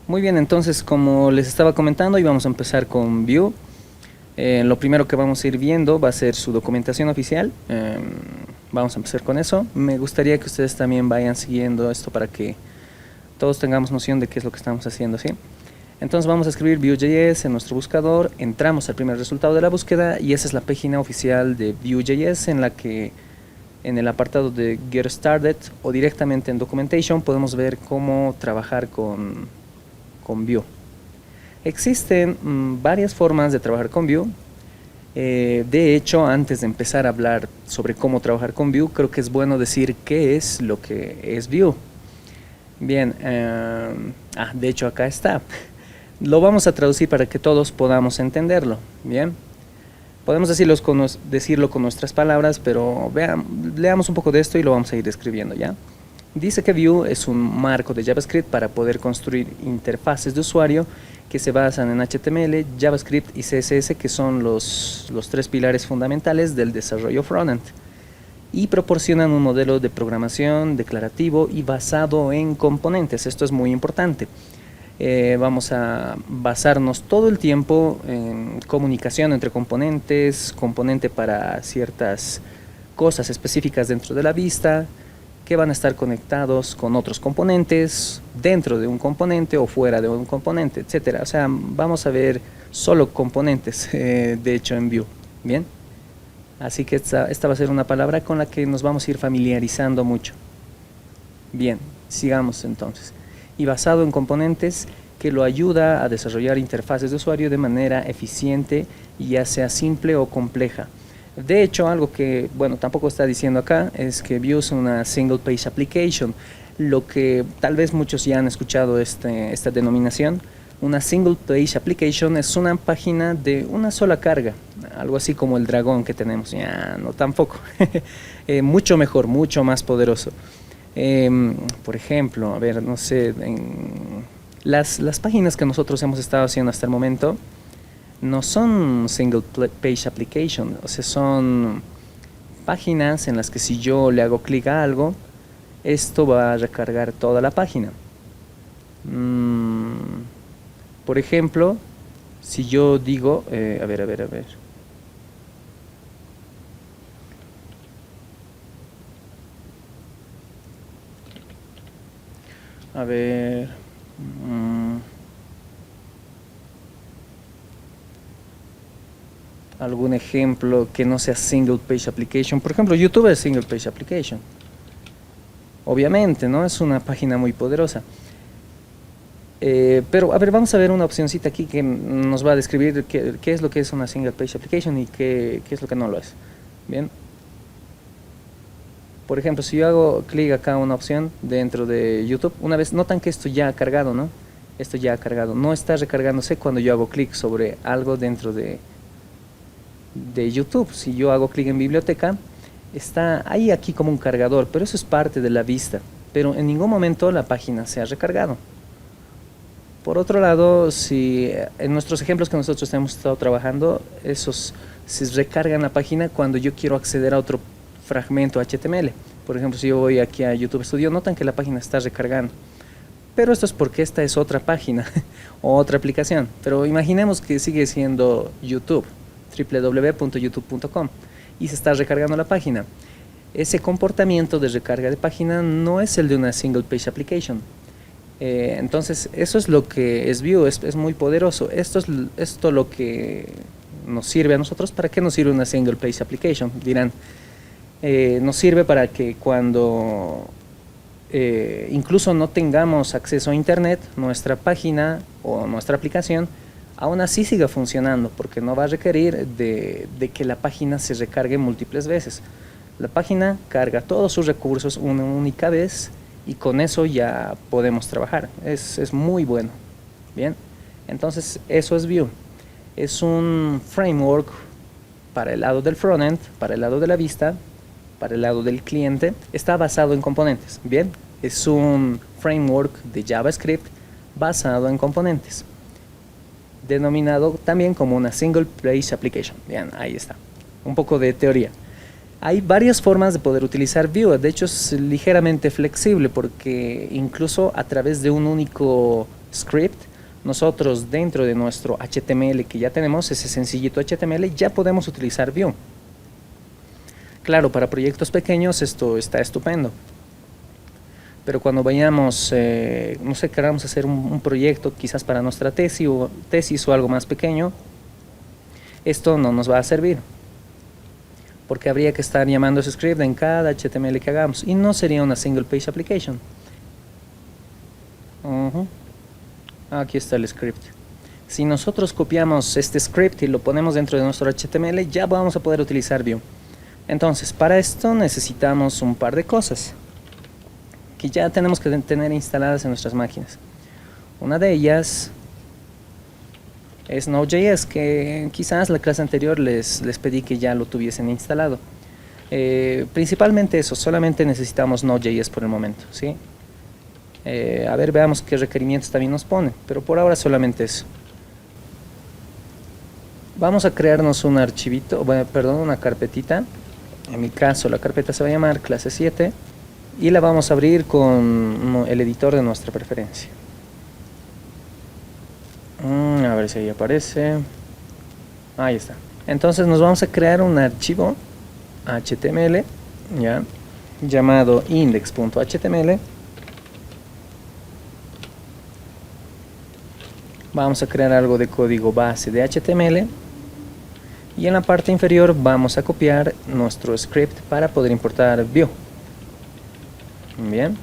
Muy bien, entonces como les estaba comentando, hoy vamos a empezar con Vue. Lo primero que vamos a ir viendo va a ser su documentación oficial. Vamos a empezar con eso. Me gustaría que ustedes también vayan siguiendo esto para que todos tengamos noción de qué es lo que estamos haciendo, ¿sí? Entonces vamos a escribir Vue.js en nuestro buscador, entramos al primer resultado de la búsqueda y esa es la página oficial de Vue.js en la que en el apartado de Get Started o directamente en Documentation podemos ver cómo trabajar con Vue. Existen varias formas de trabajar con Vue. De hecho, antes de empezar a hablar sobre cómo trabajar con Vue, creo que es bueno decir qué es lo que es Vue. Bien, de hecho acá está. Lo vamos a traducir para que todos podamos entenderlo. Bien, podemos decirlo con nuestras palabras, pero leamos un poco de esto y lo vamos a ir describiendo, ¿ya? Dice que Vue es un marco de JavaScript para poder construir interfaces de usuario que se basan en HTML, JavaScript y CSS, que son los tres pilares fundamentales del desarrollo frontend, y proporcionan un modelo de programación declarativo y basado en componentes. Esto es muy importante. Vamos a basarnos todo el tiempo en comunicación entre componentes, componente para ciertas cosas específicas dentro de la vista, que van a estar conectados con otros componentes, dentro de un componente o fuera de un componente, etcétera. O sea, vamos a ver solo componentes, de hecho, en Vue. Bien, así que esta va a ser una palabra con la que nos vamos a ir familiarizando mucho. Bien, sigamos entonces. Y basado en componentes que lo ayuda a desarrollar interfaces de usuario de manera eficiente, ya sea simple o compleja. De hecho, algo que, bueno, tampoco está diciendo acá, es que Vue es una single page application, lo que tal vez muchos ya han escuchado esta denominación. Una single page application es una página de una sola carga, algo así como el dragón que tenemos, ya no tampoco, mucho mejor, mucho más poderoso. Por ejemplo, a ver, no sé, las páginas que nosotros hemos estado haciendo hasta el momento no son single page application, o sea, son páginas en las que si yo le hago clic a algo, esto va a recargar toda la página. Por ejemplo, si yo digo, a ver. A ver. Algún ejemplo que no sea single page application. Por ejemplo, YouTube es single page application. Obviamente, ¿no? Es una página muy poderosa. Pero, a ver, vamos a ver una opcióncita aquí que nos va a describir qué es lo que es una single page application y qué es lo que no lo es. Bien. Por ejemplo, si yo hago clic acá a una opción dentro de YouTube, una vez notan que esto ya ha cargado, ¿no? Esto ya ha cargado. No está recargándose cuando yo hago clic sobre algo dentro de YouTube. Si yo hago clic en biblioteca, está ahí aquí como un cargador, pero eso es parte de la vista. Pero en ningún momento la página se ha recargado. Por otro lado, si en nuestros ejemplos que nosotros hemos estado trabajando, esos se recargan la página cuando yo quiero acceder a otro fragmento HTML. Por ejemplo, si yo voy aquí a YouTube Studio, notan que la página está recargando. Pero esto es porque esta es otra página o otra aplicación. Pero imaginemos que sigue siendo YouTube, www.youtube.com, y se está recargando la página. Ese comportamiento de recarga de página no es el de una single page application. Entonces, eso es lo que es Vue, es muy poderoso. Esto lo que nos sirve a nosotros. ¿Para qué nos sirve una single page application? Dirán, nos sirve para que cuando incluso no tengamos acceso a internet, nuestra página o nuestra aplicación aún así siga funcionando, porque no va a requerir de que la página se recargue múltiples veces. La página carga todos sus recursos una única vez y con eso ya podemos trabajar. Es muy bueno. Bien, entonces eso es Vue. Es un framework para el lado del frontend, para el lado de la vista, para el lado del cliente. Está basado en componentes. Bien, es un framework de JavaScript basado en componentes, denominado también como una single page application. Bien, ahí está. Un poco de teoría. Hay varias formas de poder utilizar Vue. De hecho, es ligeramente flexible porque incluso a través de un único script, nosotros dentro de nuestro HTML que ya tenemos, ese sencillito HTML, ya podemos utilizar Vue. Claro, para proyectos pequeños esto está estupendo. Pero cuando vayamos, no sé, queramos hacer un proyecto quizás para nuestra tesis o algo más pequeño, esto no nos va a servir. Porque habría que estar llamando ese script en cada HTML que hagamos y no sería una single page application. Aquí está el script. Si nosotros copiamos este script y lo ponemos dentro de nuestro HTML, ya vamos a poder utilizar Vue. Entonces, para esto necesitamos un par de cosas que ya tenemos que tener instaladas en nuestras máquinas. Una de ellas es Node.js, que quizás la clase anterior les pedí que ya lo tuviesen instalado. Principalmente eso, solamente necesitamos Node.js por el momento, ¿sí? A ver, veamos qué requerimientos también nos pone, pero por ahora solamente eso. Vamos a crearnos un archivito, una carpetita. En mi caso la carpeta se va a llamar clase 7 y la vamos a abrir con el editor de nuestra preferencia. A ver si ahí aparece. Ahí está. Entonces nos vamos a crear un archivo HTML, ya, llamado index.html. Vamos a crear algo de código base de HTML y en la parte inferior vamos a copiar nuestro script para poder importar Vue. Bien.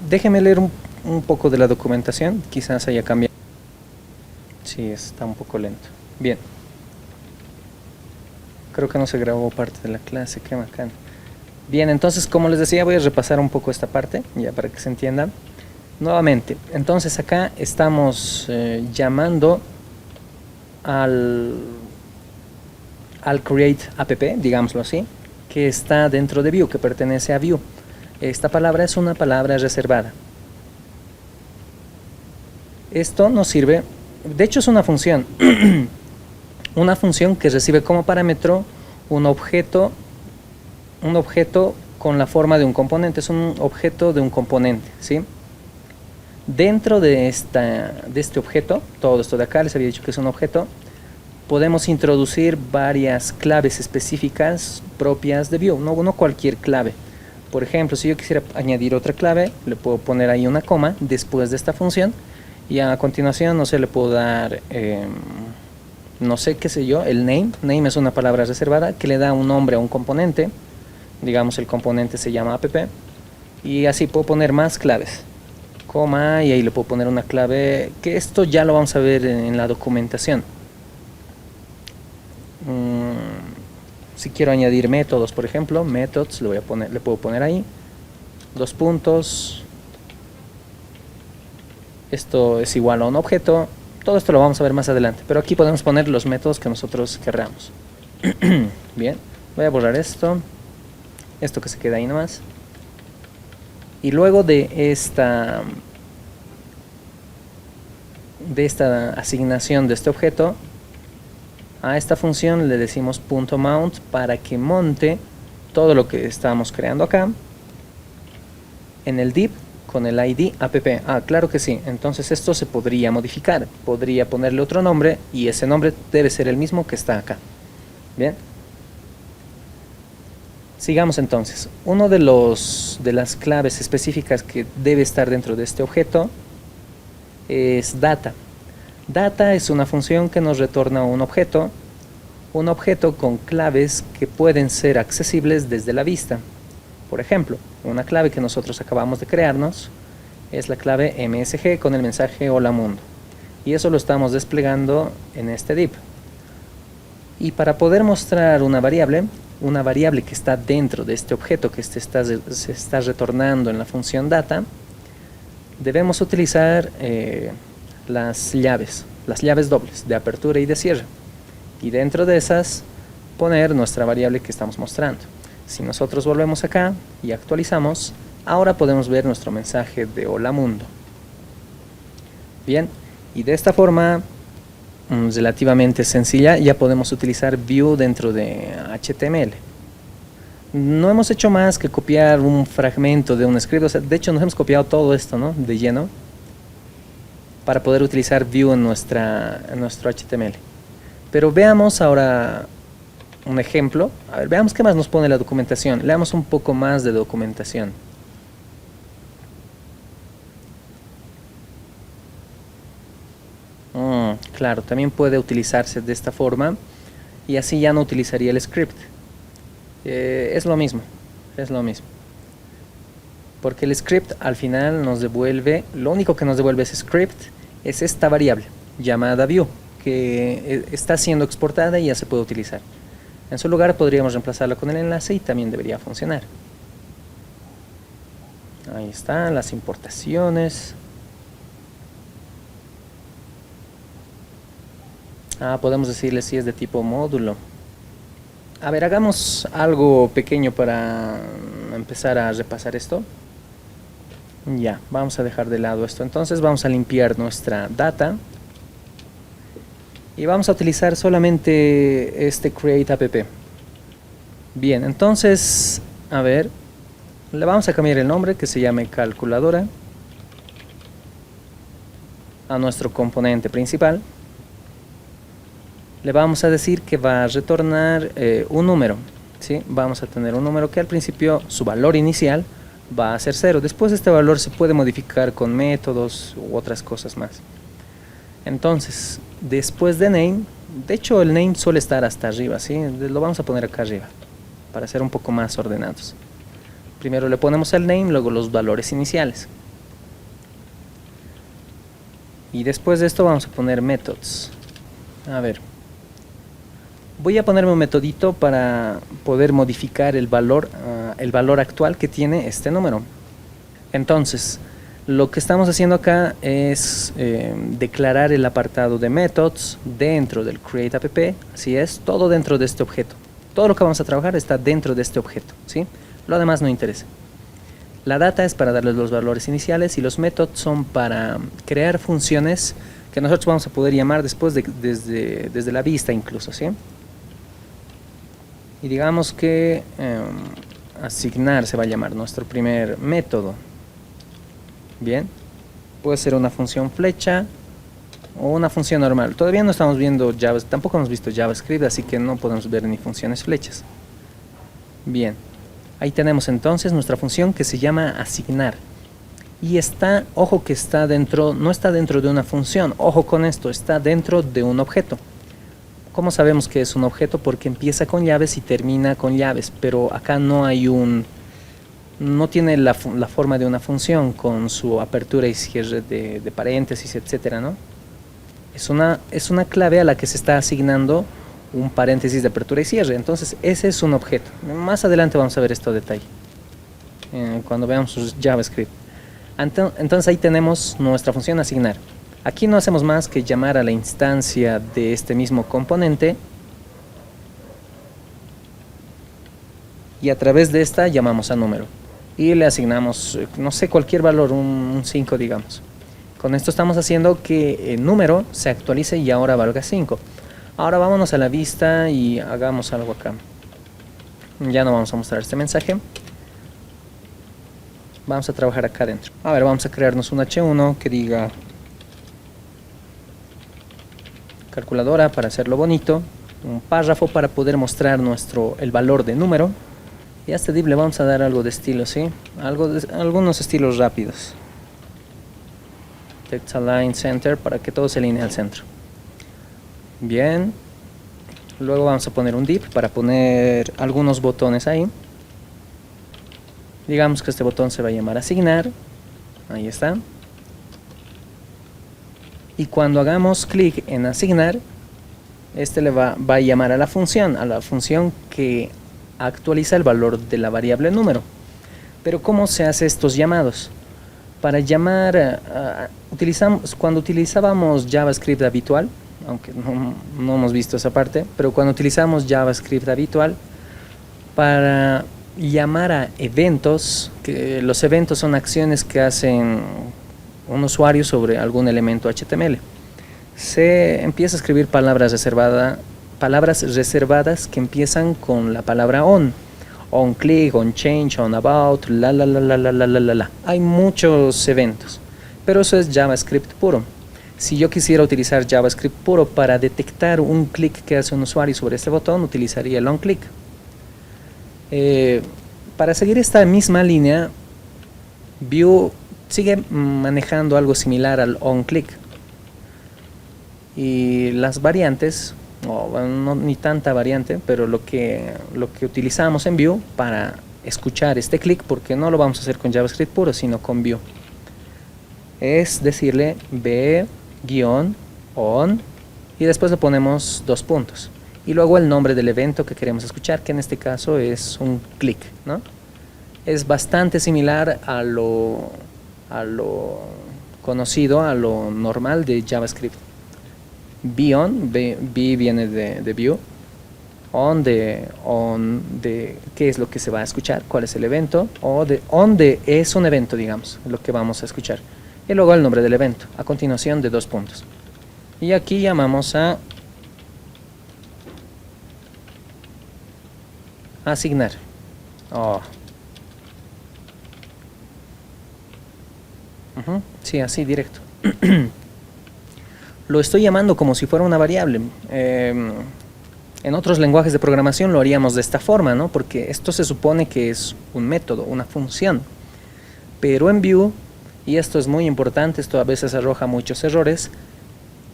Déjeme leer un poco de la documentación, quizás haya cambiado. Sí, está un poco lento. Bien. Creo que no se grabó parte de la clase, qué bacán. Bien, entonces como les decía, voy a repasar un poco esta parte, ya para que se entienda. Nuevamente, entonces acá estamos llamando al create app, digámoslo así, que está dentro de Vue, que pertenece a Vue. Esta palabra es una palabra reservada. Esto nos sirve, de hecho es una función, una función que recibe como parámetro un objeto con la forma de un componente, es un objeto de un componente, ¿sí? Dentro de este objeto, todo esto de acá, les había dicho que es un objeto, podemos introducir varias claves específicas propias de Vue, no cualquier clave. Por ejemplo, si yo quisiera añadir otra clave, le puedo poner ahí una coma después de esta función y a continuación, no sé, le puedo dar, no sé, qué sé yo, el name. Name es una palabra reservada que le da un nombre a un componente. Digamos, el componente se llama app y así puedo poner más claves. Coma y ahí le puedo poner una clave, que esto ya lo vamos a ver en la documentación. Si quiero añadir métodos, por ejemplo, methods, le puedo poner ahí 2 puntos. Esto es igual a un objeto. Todo esto lo vamos a ver más adelante, pero aquí podemos poner los métodos que nosotros querramos. Bien, voy a borrar esto que se queda ahí nomás. Y luego de esta asignación de este objeto, a esta función le decimos .mount para que monte todo lo que estamos creando acá en el div con el ID app. Claro que sí, entonces esto se podría modificar, podría ponerle otro nombre y ese nombre debe ser el mismo que está acá. Bien, sigamos entonces. Uno de las claves específicas que debe estar dentro de este objeto es data. Data es una función que nos retorna un objeto con claves que pueden ser accesibles desde la vista. Por ejemplo, una clave que nosotros acabamos de crearnos es la clave MSG con el mensaje hola mundo. Y eso lo estamos desplegando en este div. Y para poder mostrar una variable que está dentro de este objeto que se está retornando en la función data, debemos utilizar las llaves dobles de apertura y de cierre, y dentro de esas poner nuestra variable que estamos mostrando. Si nosotros volvemos acá y actualizamos, ahora podemos ver nuestro mensaje de hola mundo. Bien, y de esta forma relativamente sencilla, ya podemos utilizar Vue dentro de HTML. No hemos hecho más que copiar un fragmento de un script, o sea, de hecho nos hemos copiado todo esto, ¿no?, de lleno, para poder utilizar Vue en nuestro HTML. Pero veamos ahora un ejemplo. A ver, veamos qué más nos pone la documentación. Leamos un poco más de documentación. Claro, también puede utilizarse de esta forma y así ya no utilizaría el script. Es lo mismo, porque el script al final nos devuelve, lo único que nos devuelve ese script es esta variable llamada Vue, que está siendo exportada y ya se puede utilizar. En su lugar podríamos reemplazarla con el enlace y también debería funcionar. Ahí están las importaciones. Podemos decirle si es de tipo módulo. A ver, hagamos algo pequeño para empezar a repasar esto. Ya, vamos a dejar de lado esto. Entonces vamos a limpiar nuestra data. Y vamos a utilizar solamente este create app. Bien, entonces, a ver, le vamos a cambiar el nombre, que se llame calculadora, a nuestro componente principal. Le vamos a decir que va a retornar un número, ¿sí? Vamos a tener un número que al principio su valor inicial va a ser 0. Después este valor se puede modificar con métodos u otras cosas más. Entonces, después de name, de hecho el name suele estar hasta arriba, ¿sí? Lo vamos a poner acá arriba, para ser un poco más ordenados. Primero le ponemos el name, luego los valores iniciales. Y después de esto vamos a poner methods. A ver, voy a ponerme un metodito para poder modificar el valor actual que tiene este número. Entonces, lo que estamos haciendo acá es declarar el apartado de methods dentro del create app. Así es, todo dentro de este objeto. Todo lo que vamos a trabajar está dentro de este objeto, ¿sí? Lo demás no interesa. La data es para darles los valores iniciales y los methods son para crear funciones que nosotros vamos a poder llamar después desde la vista incluso, ¿sí? Y digamos que asignar se va a llamar nuestro primer método. Bien, puede ser una función flecha o una función normal. Todavía no estamos viendo JavaScript, tampoco hemos visto JavaScript, así que no podemos ver ni funciones flechas. Bien, ahí tenemos entonces nuestra función que se llama asignar. Y está, ojo que está dentro, no está dentro de una función, ojo con esto, está dentro de un objeto. ¿Cómo sabemos que es un objeto? Porque empieza con llaves y termina con llaves, pero acá no hay no tiene la forma de una función con su apertura y cierre de paréntesis, etcétera, ¿no? Es una clave a la que se está asignando un paréntesis de apertura y cierre. Entonces ese es un objeto. Más adelante vamos a ver esto a detalle cuando veamos sus JavaScript. Entonces ahí tenemos nuestra función asignar. Aquí no hacemos más que llamar a la instancia de este mismo componente y a través de esta llamamos a número y le asignamos, no sé, cualquier valor, un 5 digamos. Con esto estamos haciendo que el número se actualice y ahora valga 5. Ahora vámonos a la vista y hagamos algo acá. Ya no vamos a mostrar este mensaje. Vamos a trabajar acá adentro. A ver, vamos a crearnos un H1 que diga calculadora para hacerlo bonito, un párrafo para poder mostrar el valor de número, y a este div le vamos a dar algo de estilo, ¿sí? Algunos estilos rápidos. Text align center para que todo se alinee al centro. Bien, luego vamos a poner un div para poner algunos botones ahí. Digamos que este botón se va a llamar asignar, ahí está. Y cuando hagamos clic en asignar, este le va a llamar a la función que actualiza el valor de la variable número. Pero ¿cómo se hace estos llamados? Para llamar, cuando utilizábamos JavaScript habitual, aunque no hemos visto esa parte, pero cuando utilizamos JavaScript habitual, para llamar a eventos, que los eventos son acciones que hacen un usuario sobre algún elemento HTML. se empieza a escribir palabras reservadas que empiezan con la palabra on click, on change, on about, la. Hay muchos eventos, pero eso es JavaScript puro. Si yo quisiera utilizar JavaScript puro para detectar un clic que hace un usuario sobre este botón, utilizaría el onClick. Para seguir esta misma línea, Vue sigue manejando algo similar al onClick. Y las variantes, no ni tanta variante, pero lo que utilizamos en Vue para escuchar este clic, porque no lo vamos a hacer con JavaScript puro, sino con Vue, es decirle v-on y después le ponemos 2 puntos y luego el nombre del evento que queremos escuchar, que en este caso es un clic, ¿no? Es bastante similar a lo conocido, a lo normal de JavaScript. V-on, V viene de Vue, on de qué es lo que se va a escuchar, cuál es el evento, o de on de es un evento, digamos, lo que vamos a escuchar. Y luego el nombre del evento, a continuación de 2 puntos. Y aquí llamamos a asignar. Sí, así directo. Lo estoy llamando como si fuera una variable. En otros lenguajes de programación lo haríamos de esta forma, ¿no? Porque esto se supone que es un método, una función. Pero en Vue, y esto es muy importante, esto a veces arroja muchos errores,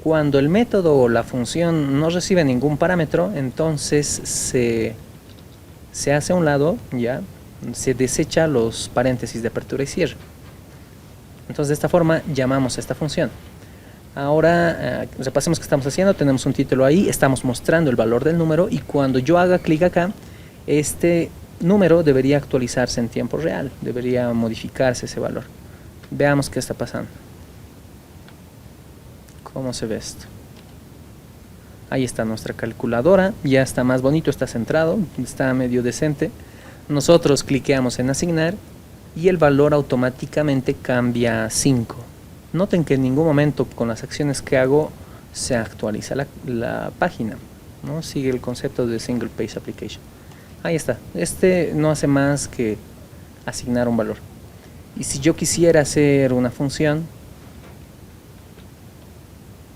cuando el método o la función no recibe ningún parámetro, entonces se hace a un lado, ya, se desecha los paréntesis de apertura y cierre. Entonces de esta forma llamamos a esta función. Ahora repasemos qué estamos haciendo. Tenemos un título ahí, estamos mostrando el valor del número y cuando yo haga clic acá, este número debería actualizarse en tiempo real, debería modificarse ese valor. Veamos qué está pasando. ¿Cómo se ve esto? Ahí está nuestra calculadora, ya está más bonito, está centrado, está medio decente. Nosotros cliqueamos en asignar y el valor automáticamente cambia a 5. Noten que en ningún momento con las acciones que hago se actualiza la página, ¿no? Sigue el concepto de Single Page Application. Ahí está, este no hace más que asignar un valor. Y si yo quisiera hacer una función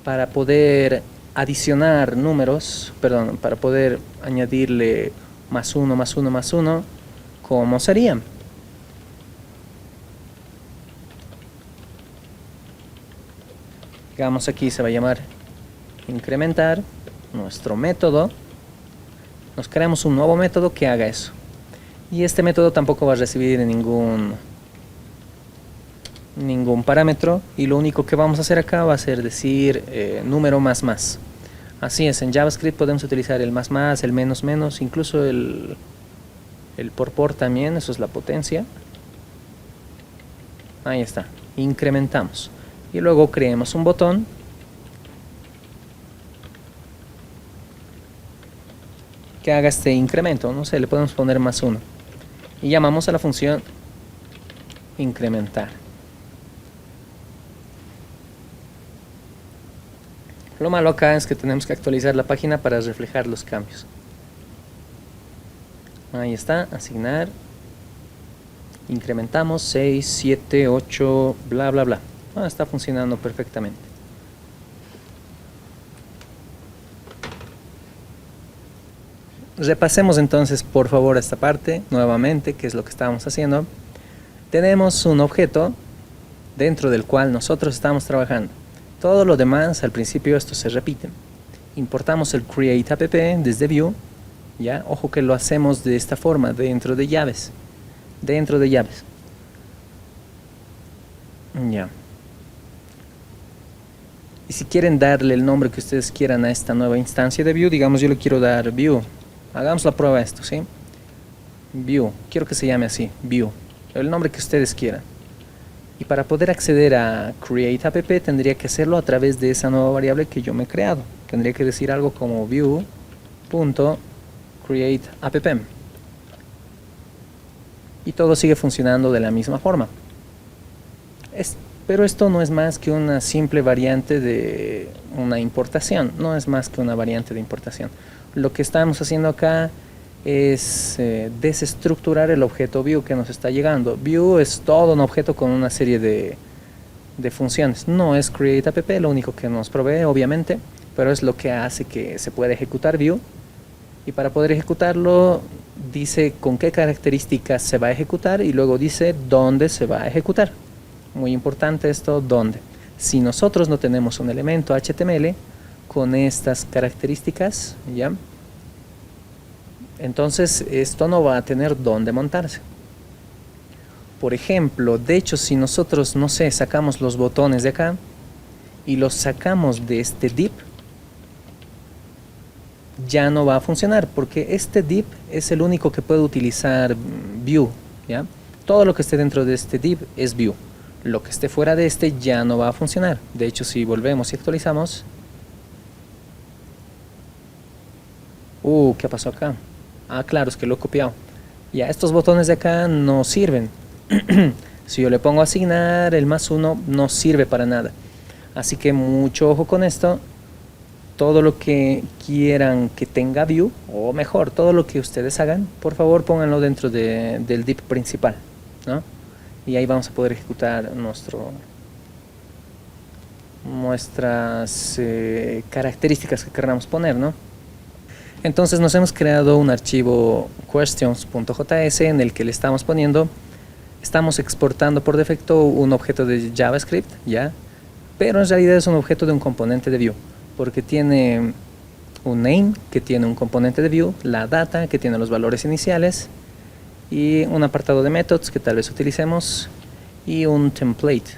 para poder adicionar números, perdón, para poder añadirle más 1, más 1, más 1, ¿cómo sería? Digamos aquí se va a llamar incrementar, nuestro método. Nos creamos un nuevo método que haga eso. Y este método tampoco va a recibir ningún parámetro y lo único que vamos a hacer acá va a ser decir número más más. Así es, en JavaScript podemos utilizar el más más, el menos menos, incluso el por también, eso es la potencia. Ahí está, incrementamos. Y luego creemos un botón que haga este incremento, no sé, le podemos poner más 1. Y llamamos a la función incrementar. Lo malo acá es que tenemos que actualizar la página para reflejar los cambios. Ahí está, asignar. Incrementamos 6, 7, 8, bla bla bla. Está funcionando perfectamente. Repasemos entonces por favor esta parte nuevamente, que es lo que estábamos haciendo. Tenemos un objeto dentro del cual nosotros estamos trabajando. Todo lo demás, al principio esto se repite. Importamos el createApp desde Vue, ¿ya? Ojo que lo hacemos de esta forma, dentro de llaves. Dentro de llaves. Ya. Y si quieren darle el nombre que ustedes quieran a esta nueva instancia de Vue, digamos yo le quiero dar Vue. Hagamos la prueba de esto, ¿sí? Vue, quiero que se llame así, Vue. El nombre que ustedes quieran. Y para poder acceder a createApp tendría que hacerlo a través de esa nueva variable que yo me he creado. Tendría que decir algo como Vue.createApp. Y todo sigue funcionando de la misma forma. Pero esto no es más que una simple variante de una importación, no es más que una variante de importación. Lo que estamos haciendo acá es desestructurar el objeto view que nos está llegando. View es todo un objeto con una serie de funciones. No es create app, lo único que nos provee, obviamente, pero es lo que hace que se pueda ejecutar view. Y para poder ejecutarlo, dice con qué características se va a ejecutar y luego dice dónde se va a ejecutar. Muy importante esto, dónde. Si nosotros no tenemos un elemento HTML con estas características, ¿ya? Entonces esto no va a tener dónde montarse. Por ejemplo, de hecho, si nosotros, no sé, sacamos los botones de acá y los sacamos de este div, ya no va a funcionar porque este div es el único que puede utilizar view, ¿ya? Todo lo que esté dentro de este div es view. Lo que esté fuera de este ya no va a funcionar. De hecho, si volvemos y actualizamos, ¿qué pasó acá? Ah, claro, es que lo he copiado. Ya, estos botones de acá no sirven. Si yo le pongo asignar el +1, no sirve para nada. Así que mucho ojo con esto. Todo lo que quieran que tenga view, o mejor, todo lo que ustedes hagan, por favor pónganlo dentro del div principal, ¿no? Y ahí vamos a poder ejecutar nuestras características que queramos poner, ¿no? Entonces nos hemos creado un archivo questions.js en el que le estamos exportando por defecto un objeto de JavaScript, ¿ya? Pero en realidad es un objeto de un componente de view, porque tiene un name que tiene un componente de view, la data que tiene los valores iniciales y un apartado de methods que tal vez utilicemos y un template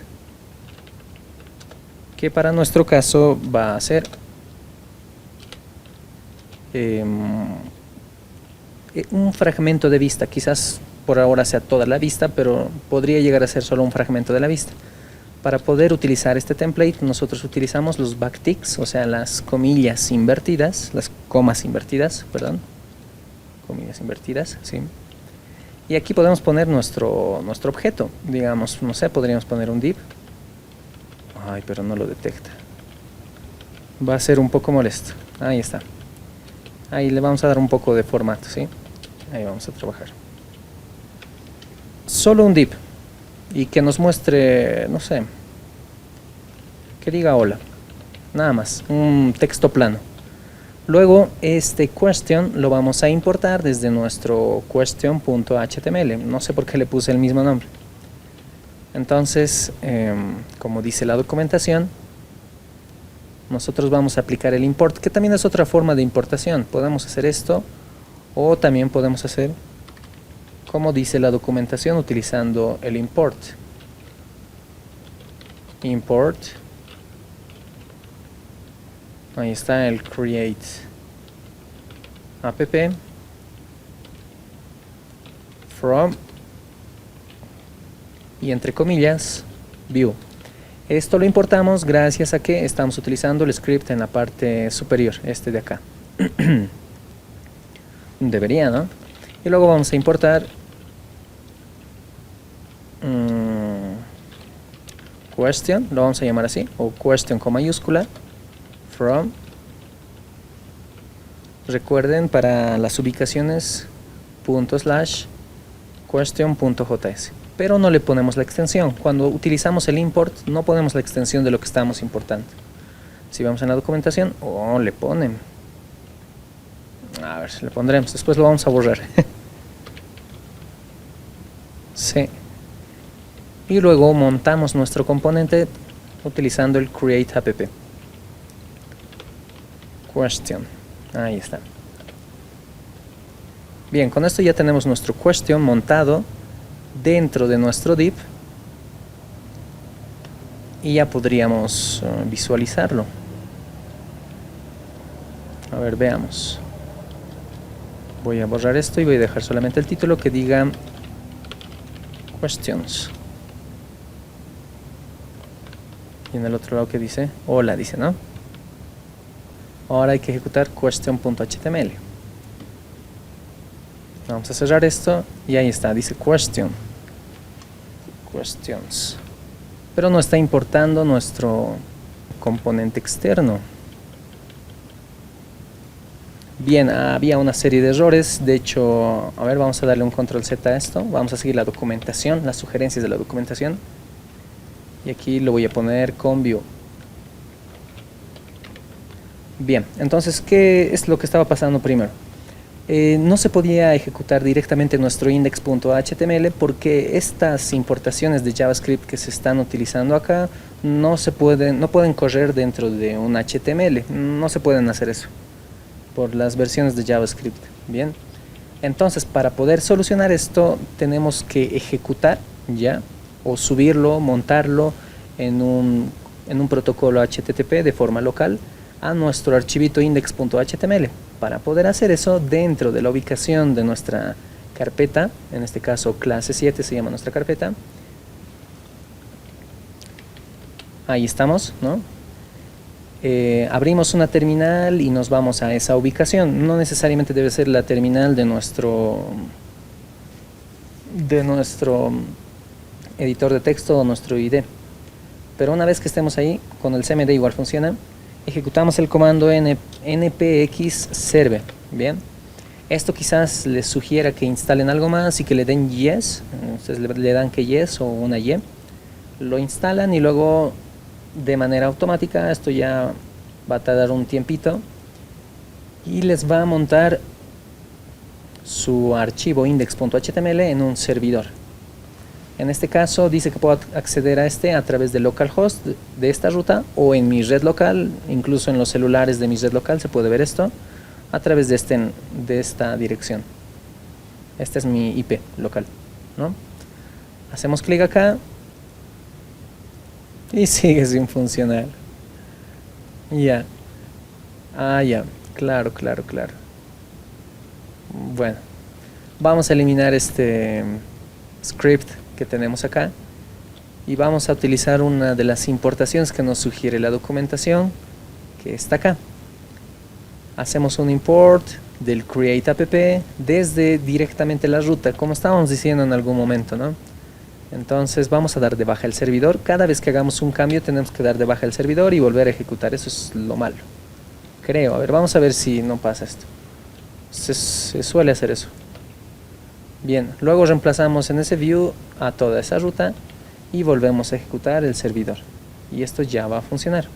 que para nuestro caso va a ser un fragmento de vista. Quizás por ahora sea toda la vista, pero podría llegar a ser solo un fragmento de la vista. Para poder utilizar este template nosotros utilizamos los backticks, o sea las comillas invertidas, las comas invertidas, perdón, comillas invertidas, sí. Y aquí podemos poner nuestro objeto, digamos, no sé, podríamos poner un div. Ay, pero no lo detecta. Va a ser un poco molesto. Ahí está. Ahí le vamos a dar un poco de formato, ¿sí? Ahí vamos a trabajar. Solo un div. Y que nos muestre, no sé, que diga hola. Nada más, un texto plano. Luego este question lo vamos a importar desde nuestro question.html. No sé por qué le puse el mismo nombre. Entonces, como dice la documentación, nosotros vamos a aplicar el import, que también es otra forma de importación. Podemos hacer esto o también podemos hacer, como dice la documentación, utilizando el import. Import. Ahí está el create app from y entre comillas view. Esto lo importamos gracias a que estamos utilizando el script en la parte superior, este de acá. Debería, ¿no? Y luego vamos a importar question, lo vamos a llamar así, o question con mayúscula, from. Recuerden, para las ubicaciones /question.js, pero no le ponemos la extensión. Cuando utilizamos el import no ponemos la extensión de lo que estamos importando. Si vamos en la documentación, le ponen, a ver, le pondremos, después lo vamos a borrar. Sí. Y luego montamos nuestro componente utilizando el create app question. Ahí está. Bien, con esto ya tenemos nuestro question montado dentro de nuestro div y ya podríamos visualizarlo. A ver, veamos. Voy a borrar esto y voy a dejar solamente el título que diga questions. Y en el otro lado que dice, hola, dice, ¿no? Ahora hay que ejecutar question.html. Vamos a cerrar esto y ahí está, dice question. Questions. pero no está importando nuestro componente externo. Bien, había una serie de errores. De hecho, a ver, vamos a darle un control Z a esto. Vamos a seguir la documentación, las sugerencias de la documentación. Y aquí lo voy a poner con Vue. Bien, entonces, ¿qué es lo que estaba pasando primero? No se podía ejecutar directamente nuestro index.html porque estas importaciones de JavaScript que se están utilizando acá no pueden correr dentro de un HTML. No se pueden hacer eso por las versiones de JavaScript. Bien, entonces para poder solucionar esto tenemos que ejecutar ya o subirlo, montarlo en un protocolo HTTP de forma local a nuestro archivito index.html. Para poder hacer eso dentro de la ubicación de nuestra carpeta, en este caso clase 7 se llama nuestra carpeta, ahí estamos, ¿no? Abrimos una terminal y nos vamos a esa ubicación. No necesariamente debe ser la terminal de nuestro editor de texto o nuestro IDE, pero una vez que estemos ahí, con el cmd igual funciona. Ejecutamos el comando npx serve. Bien, esto quizás les sugiera que instalen algo más y que le den yes. Ustedes le dan que yes o una y, lo instalan y luego de manera automática, esto ya va a tardar un tiempito y les va a montar su archivo index.html en un servidor. En este caso dice que puedo acceder a este a través de localhost de esta ruta o en mi red local, incluso en los celulares de mi red local se puede ver esto a través de esta dirección. Esta es mi IP local, ¿no? Hacemos clic acá y sigue sin funcionar. Ya. Ya. Claro. Bueno, vamos a eliminar este script que tenemos acá y vamos a utilizar una de las importaciones que nos sugiere la documentación, que está acá. Hacemos un import del create app desde directamente la ruta, como estábamos diciendo en algún momento, ¿no? Entonces vamos a dar de baja el servidor. Cada vez que hagamos un cambio tenemos que dar de baja el servidor y volver a ejecutar. Eso es lo malo, creo. A ver, vamos a ver si no pasa esto. Se suele hacer eso. Bien, luego reemplazamos en ese view a toda esa ruta y volvemos a ejecutar el servidor. Y esto ya va a funcionar.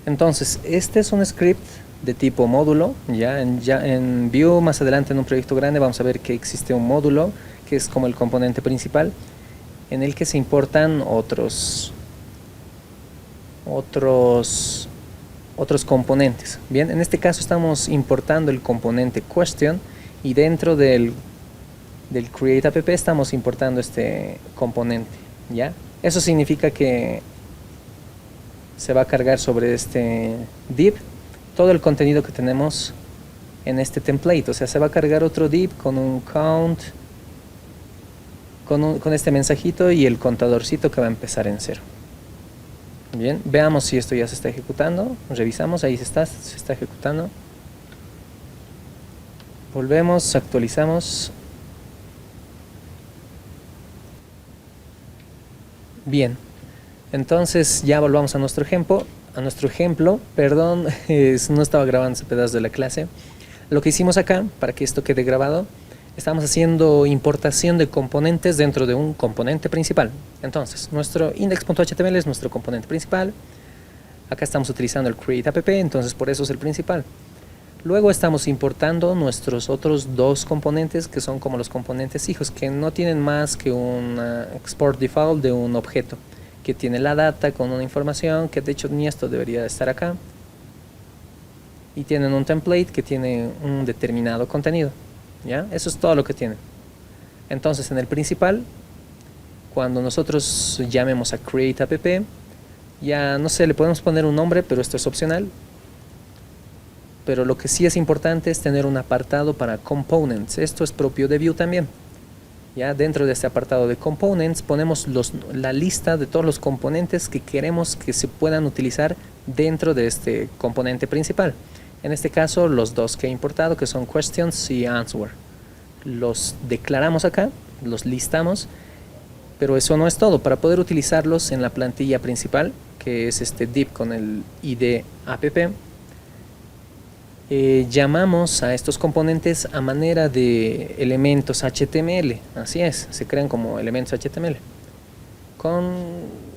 Entonces, este es un script de tipo módulo. Ya en Vue, más adelante en un proyecto grande, vamos a ver que existe un módulo que es como el componente principal, en el que se importan otros componentes. Bien, en este caso estamos importando el componente question y dentro del create app estamos importando este componente, ¿ya? Eso significa que se va a cargar sobre este div todo el contenido que tenemos en este template. O sea, se va a cargar otro div con un count, con este mensajito y el contadorcito que va a empezar en 0. Bien, veamos si esto ya se está ejecutando. Revisamos, ahí se está ejecutando. Volvemos, actualizamos. Bien, entonces ya volvamos a nuestro ejemplo. Perdón, no estaba grabando ese pedazo de la clase. Lo que hicimos acá, para que esto quede grabado, estamos haciendo importación de componentes dentro de un componente principal. Entonces, nuestro index.html es nuestro componente principal. Acá estamos utilizando el create app, entonces por eso es el principal. Luego estamos importando nuestros otros dos componentes que son como los componentes hijos, que no tienen más que un export default de un objeto que tiene la data con una información, que de hecho ni esto debería estar acá, y tienen un template que tiene un determinado contenido, ¿ya? Eso es todo lo que tienen. Entonces en el principal, cuando nosotros llamemos a create app, ya no sé, le podemos poner un nombre, pero esto es opcional. Pero lo que sí es importante es tener un apartado para components. Esto es propio de Vue también. Ya dentro de este apartado de components ponemos la lista de todos los componentes que queremos que se puedan utilizar dentro de este componente principal. En este caso los dos que he importado, que son questions y answer. Los declaramos acá, los listamos Pero eso no es todo. Para poder utilizarlos en la plantilla principal, que es este div con el ID app, llamamos a estos componentes a manera de elementos HTML. Así es, se crean como elementos HTML.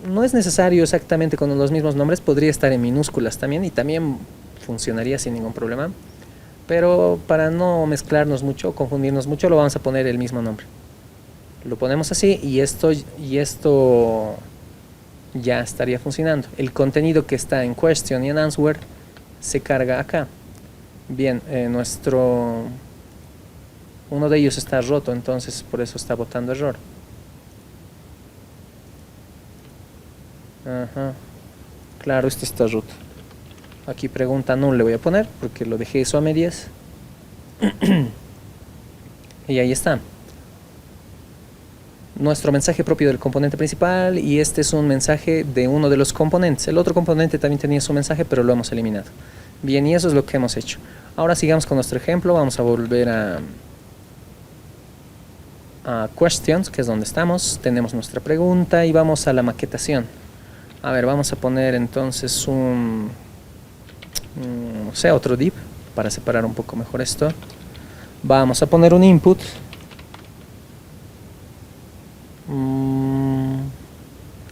No es necesario exactamente con los mismos nombres, podría estar en minúsculas también y también funcionaría sin ningún problema. Pero para no mezclarnos mucho, confundirnos mucho, lo vamos a poner el mismo nombre. Lo ponemos así y esto ya estaría funcionando. El contenido que está en question y en answer se carga acá. Bien, uno de ellos está roto, entonces por eso está botando error. Ajá. Claro, este está roto. Aquí pregunta null le voy a poner porque lo dejé eso a medias. Y ahí está. Nuestro mensaje propio del componente principal, y este es un mensaje de uno de los componentes. El otro componente también tenía su mensaje, pero lo hemos eliminado. Bien, y eso es lo que hemos hecho. Ahora sigamos con nuestro ejemplo. Vamos a volver a questions, que es donde estamos. Tenemos nuestra pregunta y vamos a la maquetación. A ver, vamos a poner entonces otro div para separar un poco mejor esto. Vamos a poner un input.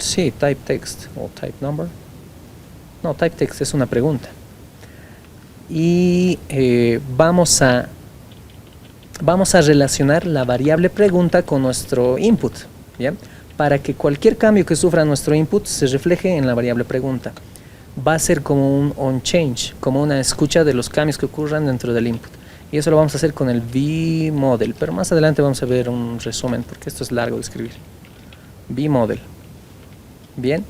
Sí, type text o type number. No, type text es una pregunta. Y vamos a relacionar la variable pregunta con nuestro input, ¿bien? Para que cualquier cambio que sufra nuestro input se refleje en la variable pregunta. Va a ser como un onChange, como una escucha de los cambios que ocurran dentro del input. Y eso lo vamos a hacer con el vModel, pero más adelante vamos a ver un resumen, porque esto es largo de escribir. vModel. Bien,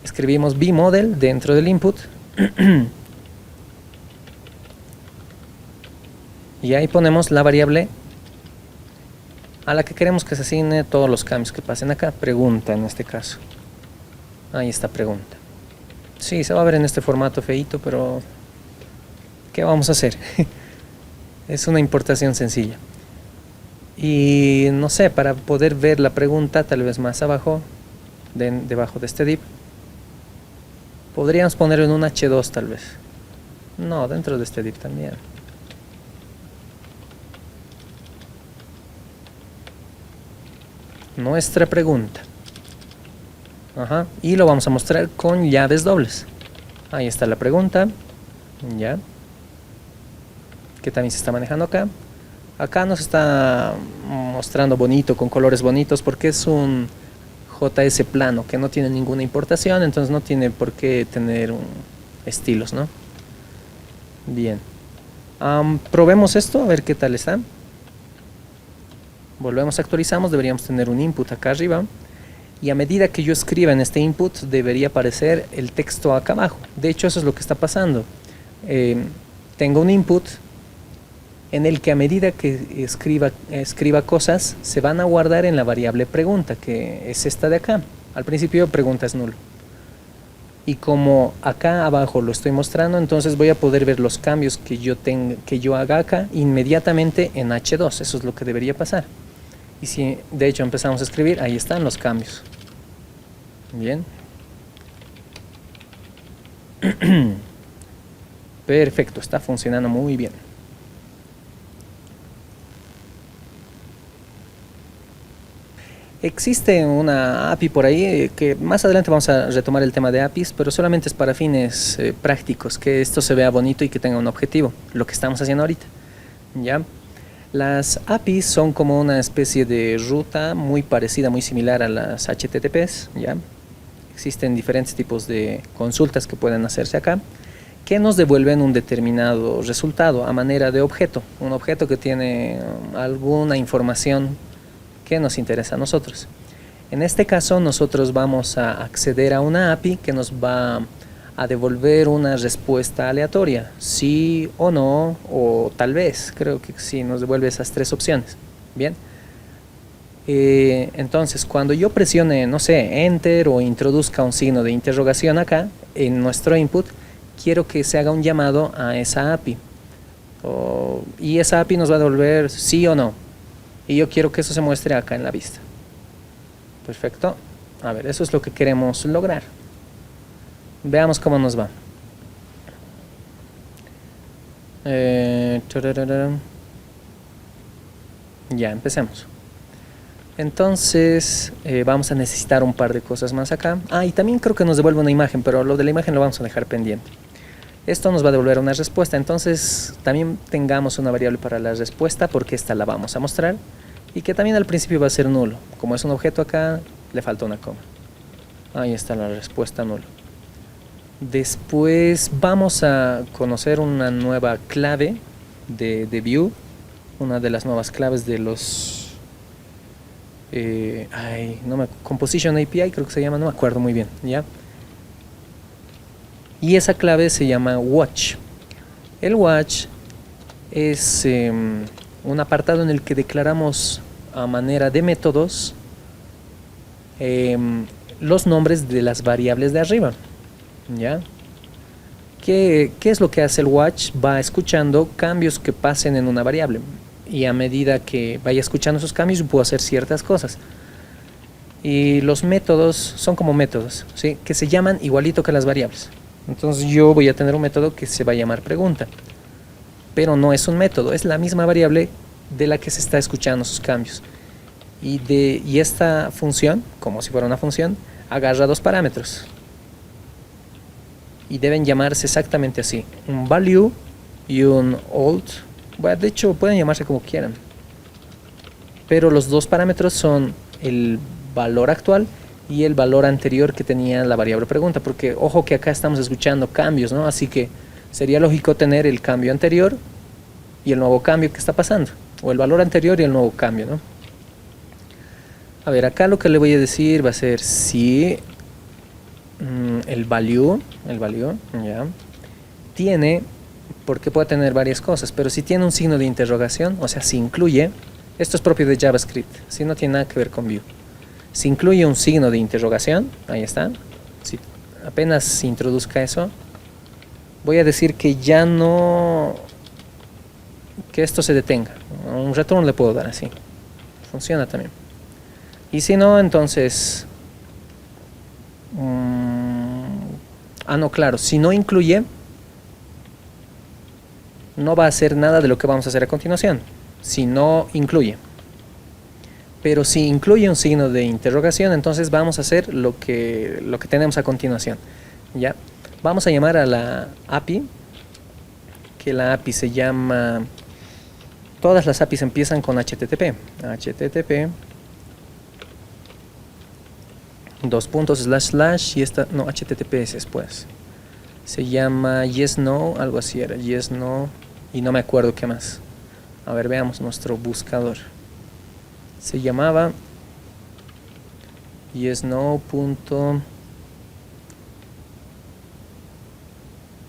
escribimos vModel dentro del input. Y ahí ponemos la variable a la que queremos que se asigne todos los cambios que pasen acá. Pregunta en este caso. Ahí está pregunta. Sí, se va a ver en este formato feito, pero ¿qué vamos a hacer? Es una importación sencilla. Y no sé, para poder ver la pregunta tal vez más abajo, debajo de este div, podríamos ponerlo en un H2 tal vez. No, dentro de este div también. Nuestra pregunta. Ajá. Y lo vamos a mostrar con llaves dobles. Ahí está la pregunta. Ya. Que también se está manejando acá. Acá nos está mostrando bonito, con colores bonitos, porque es un JS plano que no tiene ninguna importación, entonces no tiene por qué tener estilos, ¿no? Bien. Probemos esto, a ver qué tal está. Volvemos, actualizamos, deberíamos tener un input acá arriba. Y a medida que yo escriba en este input, debería aparecer el texto acá abajo. De hecho, eso es lo que está pasando. Tengo un input en el que a medida que escriba cosas, se van a guardar en la variable pregunta, que es esta de acá. Al principio pregunta es nulo. Y como acá abajo lo estoy mostrando, entonces voy a poder ver los cambios que yo haga acá inmediatamente en H2. Eso es lo que debería pasar. Y si de hecho empezamos a escribir, ahí están los cambios. Bien. Perfecto, está funcionando muy bien. Existe una API por ahí que más adelante vamos a retomar el tema de APIs, pero solamente es para fines prácticos, que esto se vea bonito y que tenga un objetivo, lo que estamos haciendo ahorita. ¿Ya? Las APIs son como una especie de ruta muy parecida, muy similar a las HTTPs. ¿Ya? Existen diferentes tipos de consultas que pueden hacerse acá, que nos devuelven un determinado resultado a manera de objeto, un objeto que tiene alguna información que nos interesa a nosotros. En este caso nosotros vamos a acceder a una API que nos va a devolver una respuesta aleatoria, sí o no, o tal vez. Creo que sí, nos devuelve esas tres opciones. Bien. Entonces cuando yo presione, no sé, enter o introduzca un signo de interrogación acá en nuestro input, quiero que se haga un llamado a esa API, y esa API nos va a devolver sí o no. Y yo quiero que eso se muestre acá en la vista. Perfecto. A ver, eso es lo que queremos lograr. Veamos cómo nos va. Ya, empecemos. Entonces, vamos a necesitar un par de cosas más acá. Y también creo que nos devuelve una imagen, pero lo de la imagen lo vamos a dejar pendiente. Esto nos va a devolver una respuesta, entonces también tengamos una variable para la respuesta, porque esta la vamos a mostrar, y que también al principio va a ser nulo. Como es un objeto acá, le falta una coma. Ahí está la respuesta nulo. Después vamos a conocer una nueva clave de view, una de las nuevas claves de los Composition API creo que se llama, no me acuerdo muy bien, ¿ya? Y esa clave se llama watch. El watch es un apartado en el que declaramos a manera de métodos los nombres de las variables de arriba, ¿ya? ¿Qué es lo que hace el watch? Va escuchando cambios que pasen en una variable, y a medida que vaya escuchando esos cambios puedo hacer ciertas cosas. Y los métodos son como métodos, ¿sí? Que se llaman igualito que las variables. Entonces yo voy a tener un método que se va a llamar pregunta, pero no es un método, es la misma variable de la que se está escuchando sus cambios. Y esta función, como si fuera una función, agarra dos parámetros y deben llamarse exactamente así: un value y un old. Bueno, de hecho pueden llamarse como quieran, pero los dos parámetros son el valor actual y el valor anterior que tenía la variable pregunta, porque ojo que acá estamos escuchando cambios, ¿no? Así que sería lógico tener el cambio anterior y el nuevo cambio que está pasando, o el valor anterior y el nuevo cambio, ¿no? A ver, acá lo que le voy a decir va a ser si el value ya tiene, porque puede tener varias cosas, pero si tiene un signo de interrogación, o sea, si incluye, esto es propio de JavaScript, si no tiene nada que ver con Vue. Si incluye un signo de interrogación, ahí está, si apenas se introduzca eso, voy a decir que ya no, que esto se detenga. Un return le puedo dar así, funciona también. Y si no, entonces no, claro, si no incluye, no va a hacer nada de lo que vamos a hacer a continuación, si no incluye. Pero si incluye un signo de interrogación, entonces vamos a hacer lo que tenemos a continuación, ¿ya? Vamos a llamar a la API, que la API se llama, todas las APIs empiezan con HTTP, // y esta, no, HTTPS después. Se llama yes, no, algo así era, yes, no, y no me acuerdo qué más. A ver, veamos nuestro buscador. Se llamaba yes, no, punto,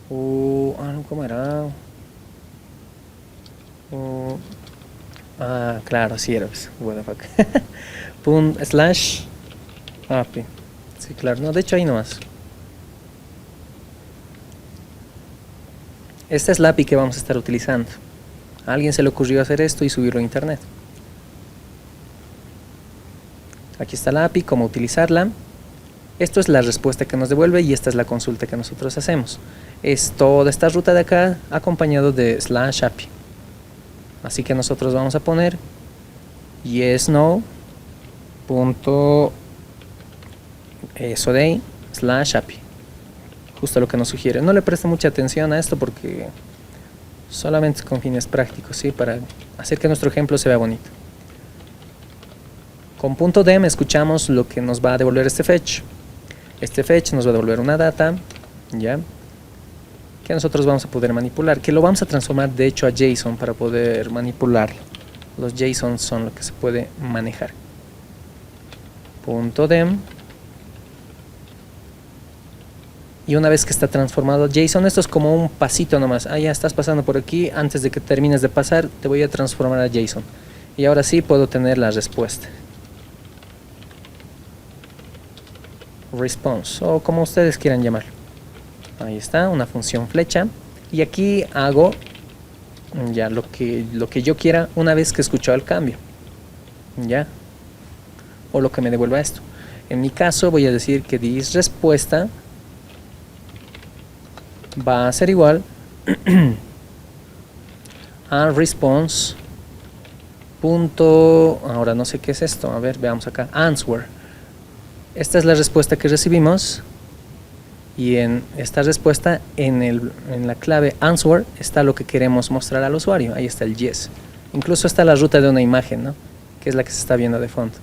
¿cómo era? Claro, sí era, what the fuck. / API. Sí, claro, no, de hecho ahí nomás. Esta es la API que vamos a estar utilizando. A alguien se le ocurrió hacer esto y subirlo a internet. Aquí está la API, cómo utilizarla. Esto es la respuesta que nos devuelve y esta es la consulta que nosotros hacemos. Es toda esta ruta de acá acompañado de /API. Así que nosotros vamos a poner yes, no, punto, eso de ahí, /API. Justo lo que nos sugiere. No le preste mucha atención a esto porque solamente con fines prácticos, ¿sí? Para hacer que nuestro ejemplo se vea bonito. Con .dem escuchamos lo que nos va a devolver este fetch. Este fetch nos va a devolver una data, ¿ya? Que nosotros vamos a poder manipular, que lo vamos a transformar de hecho a JSON para poder manipularlo. Los JSON son lo que se puede manejar. .dem. Y una vez que está transformado a JSON, esto es como un pasito nomás. Ya estás pasando por aquí, antes de que termines de pasar, te voy a transformar a JSON. Y ahora sí puedo tener la respuesta. Response, o como ustedes quieran llamarlo. Ahí está, una función flecha. Y aquí hago ya lo que yo quiera una vez que escucho el cambio. Ya. O lo que me devuelva esto. En mi caso voy a decir que this respuesta va a ser igual a response punto, ahora no sé qué es esto, a ver, veamos acá, answer. Esta es la respuesta que recibimos y en esta respuesta, en la clave answer, está lo que queremos mostrar al usuario. Ahí está el yes. Incluso está la ruta de una imagen, ¿no? Que es la que se está viendo de fondo.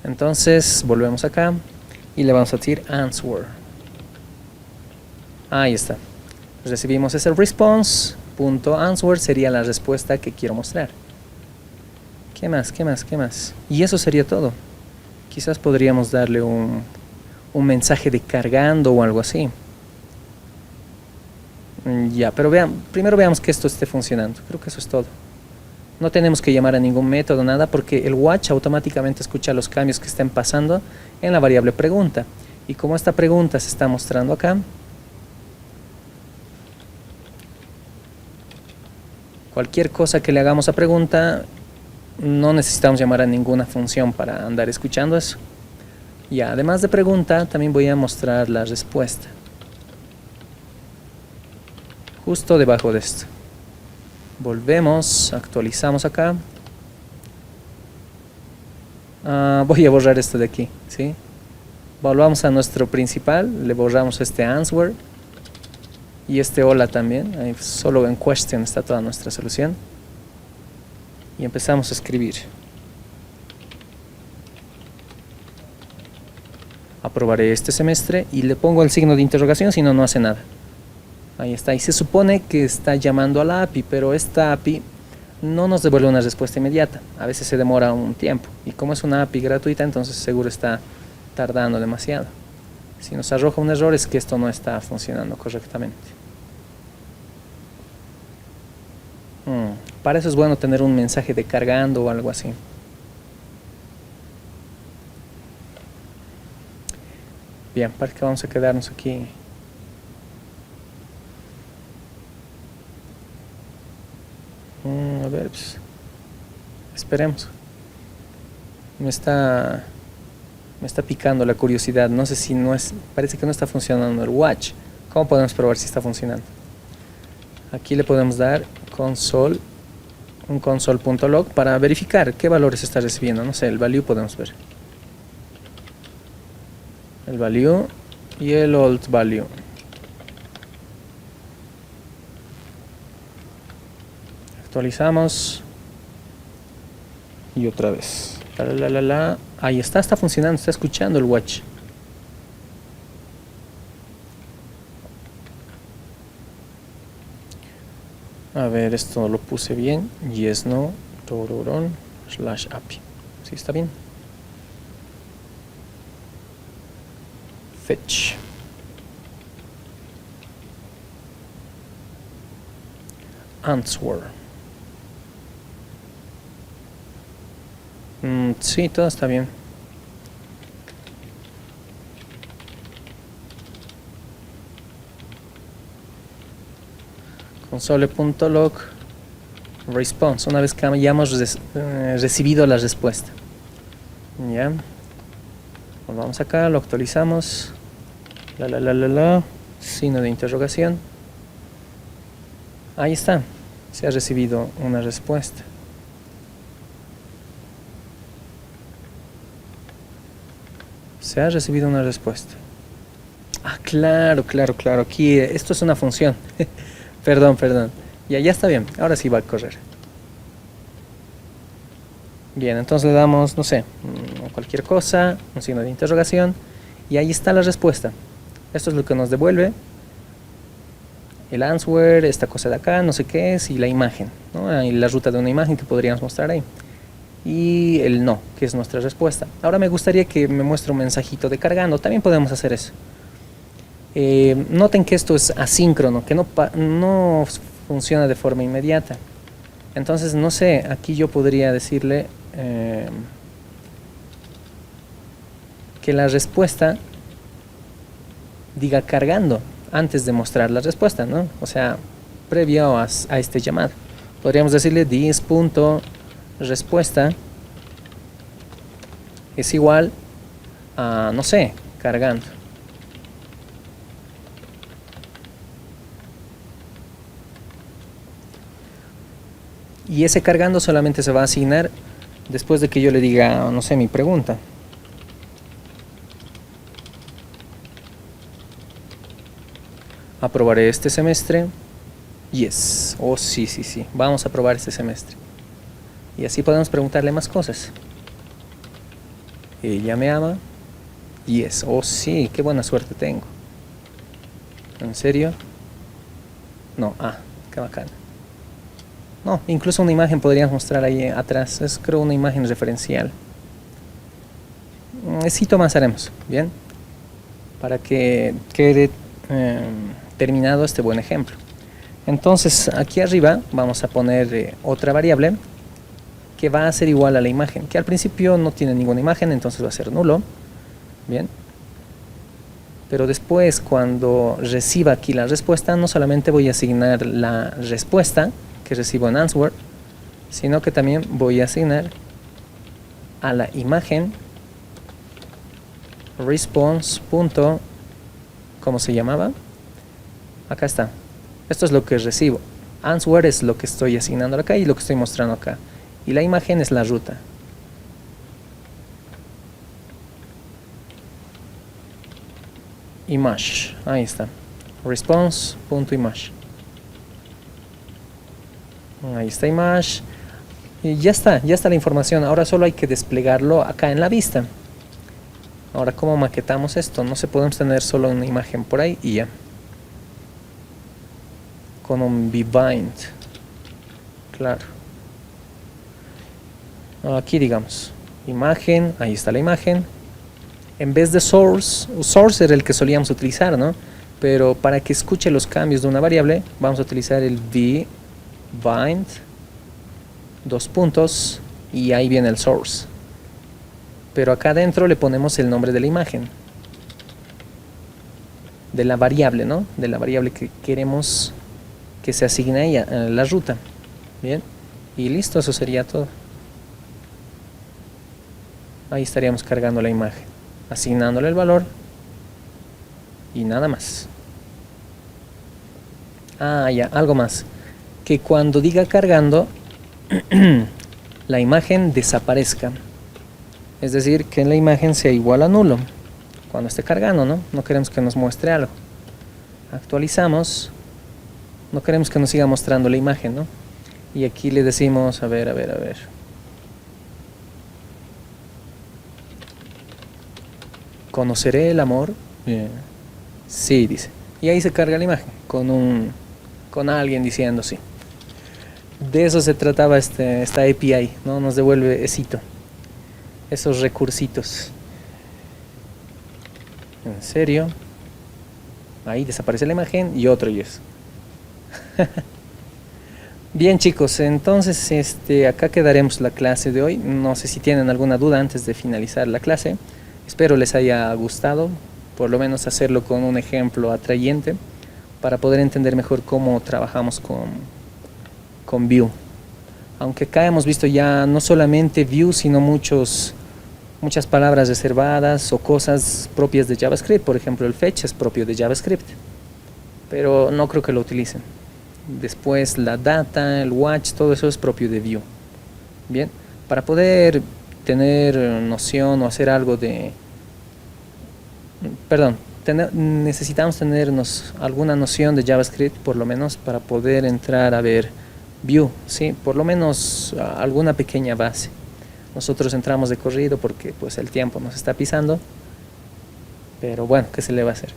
Entonces, volvemos acá y le vamos a decir answer. Ahí está. Recibimos ese response.answer, sería la respuesta que quiero mostrar. ¿Qué más? ¿Qué más? ¿Qué más? Y eso sería todo. Quizás podríamos darle un mensaje de cargando o algo así. Ya, pero primero veamos que esto esté funcionando. Creo que eso es todo. No tenemos que llamar a ningún método, nada, porque el watch automáticamente escucha los cambios que estén pasando en la variable pregunta. Y como esta pregunta se está mostrando acá, cualquier cosa que le hagamos a pregunta, no necesitamos llamar a ninguna función para andar escuchando eso. Y además de pregunta, también voy a mostrar la respuesta. Justo debajo de esto. Volvemos, actualizamos acá. Voy a borrar esto de aquí, ¿sí? Volvamos a nuestro principal, le borramos este answer y este hola también. Ahí solo en question está toda nuestra solución. Y empezamos a escribir. Aprobaré este semestre y le pongo el signo de interrogación, si no, no hace nada. Ahí está, y se supone que está llamando a la API, pero esta API no nos devuelve una respuesta inmediata. A veces se demora un tiempo, y como es una API gratuita, entonces seguro está tardando demasiado. Si nos arroja un error es que esto no está funcionando correctamente. Para eso es bueno tener un mensaje de cargando o algo así. Bien, para que vamos a quedarnos aquí. A ver, pues, esperemos. Me está picando la curiosidad. No sé si parece que no está funcionando el watch. ¿Cómo podemos probar si está funcionando? Aquí le podemos dar un console.log para verificar qué valores está recibiendo. No sé, el value podemos ver. El value y el old value. Actualizamos y otra vez. Ahí está funcionando, está escuchando el watch. A ver, esto lo puse bien. Yes, no, tororón, /API. ¿Sí está bien? Fetch. Answer. Sí, todo está bien. Console.log response, una vez que hayamos recibido la respuesta. Ya. Vamos acá, lo actualizamos. Signo de interrogación. Ahí está. Se ha recibido una respuesta. Se ha recibido una respuesta. Claro. Aquí, esto es una función. Perdón. Ya está bien. Ahora sí va a correr. Bien, entonces le damos, no sé, cualquier cosa, un signo de interrogación. Y ahí está la respuesta. Esto es lo que nos devuelve. El answer, esta cosa de acá, no sé qué es, y la imagen, ¿no? Y la ruta de una imagen que podríamos mostrar ahí. Y el no, que es nuestra respuesta. Ahora me gustaría que me muestre un mensajito de cargando. También podemos hacer eso. Noten que esto es asíncrono, que no funciona de forma inmediata. Entonces, no sé, aquí yo podría decirle que la respuesta diga cargando antes de mostrar la respuesta, ¿no? O sea, previo a este llamado. Podríamos decirle this.respuesta es igual a, no sé, cargando. Y ese cargando solamente se va a asignar después de que yo le diga, no sé, mi pregunta. ¿Aprobaré este semestre? Yes. Oh, sí, sí, sí. Vamos a aprobar este semestre. Y así podemos preguntarle más cosas. ¿Ella me ama? Yes. Oh, sí, qué buena suerte tengo. ¿En serio? No. Ah, qué bacán. No, incluso una imagen podríamos mostrar ahí atrás. Es, creo, una imagen referencial. Necesito más haremos, ¿bien? Para que quede terminado este buen ejemplo. Entonces, aquí arriba vamos a poner otra variable que va a ser igual a la imagen, que al principio no tiene ninguna imagen, entonces va a ser nulo. Bien. Pero después, cuando reciba aquí la respuesta, no solamente voy a asignar la respuesta que recibo en answer, sino que también voy a asignar a la imagen response. ¿Cómo se llamaba? Acá está. Esto es lo que recibo. Answer es lo que estoy asignando acá y lo que estoy mostrando acá. Y la imagen es la ruta. Image. Ahí está. Response.image. Ahí está image. Y ya está la información. Ahora solo hay que desplegarlo acá en la vista. Ahora, ¿cómo maquetamos esto? No se podemos tener solo una imagen por ahí y ya. Con un bind. Claro. Aquí digamos, imagen, ahí está la imagen. En vez de source era el que solíamos utilizar, ¿no? Pero para que escuche los cambios de una variable, vamos a utilizar el bind, dos puntos, y ahí viene el source. Pero acá adentro le ponemos el nombre de la imagen. De la variable, ¿no? De la variable que queremos que se asigne a ella, a la ruta. Bien. Y listo, eso sería todo. Ahí estaríamos cargando la imagen, asignándole el valor y nada más. Ah, ya, algo más. Que cuando diga cargando, la imagen desaparezca. Es decir, que la imagen sea igual a nulo cuando esté cargando, ¿no? No queremos que nos muestre algo. Actualizamos. No queremos que nos siga mostrando la imagen, ¿no? Y aquí le decimos, a ver. ¿Conoceré el amor? Bien. Sí, dice. Y ahí se carga la imagen con alguien diciendo sí. De eso se trataba esta API, ¿no? Nos devuelve esos recursitos. En serio. Ahí desaparece la imagen y otro yes. Bien, chicos, entonces acá quedaremos la clase de hoy. No sé si tienen alguna duda antes de finalizar la clase. Espero les haya gustado, por lo menos hacerlo con un ejemplo atrayente para poder entender mejor cómo trabajamos con Vue. Aunque acá hemos visto ya no solamente Vue, sino muchas palabras reservadas o cosas propias de JavaScript. Por ejemplo, el fetch es propio de JavaScript, pero no creo que lo utilicen. Después la data, el watch, todo eso es propio de Vue. Bien, para poder tener noción o hacer algo necesitamos tenernos alguna noción de JavaScript, por lo menos para poder entrar a ver Vue, ¿sí? Por lo menos alguna pequeña base. Nosotros entramos de corrido porque pues el tiempo nos está pisando, pero bueno, ¿qué se le va a hacer?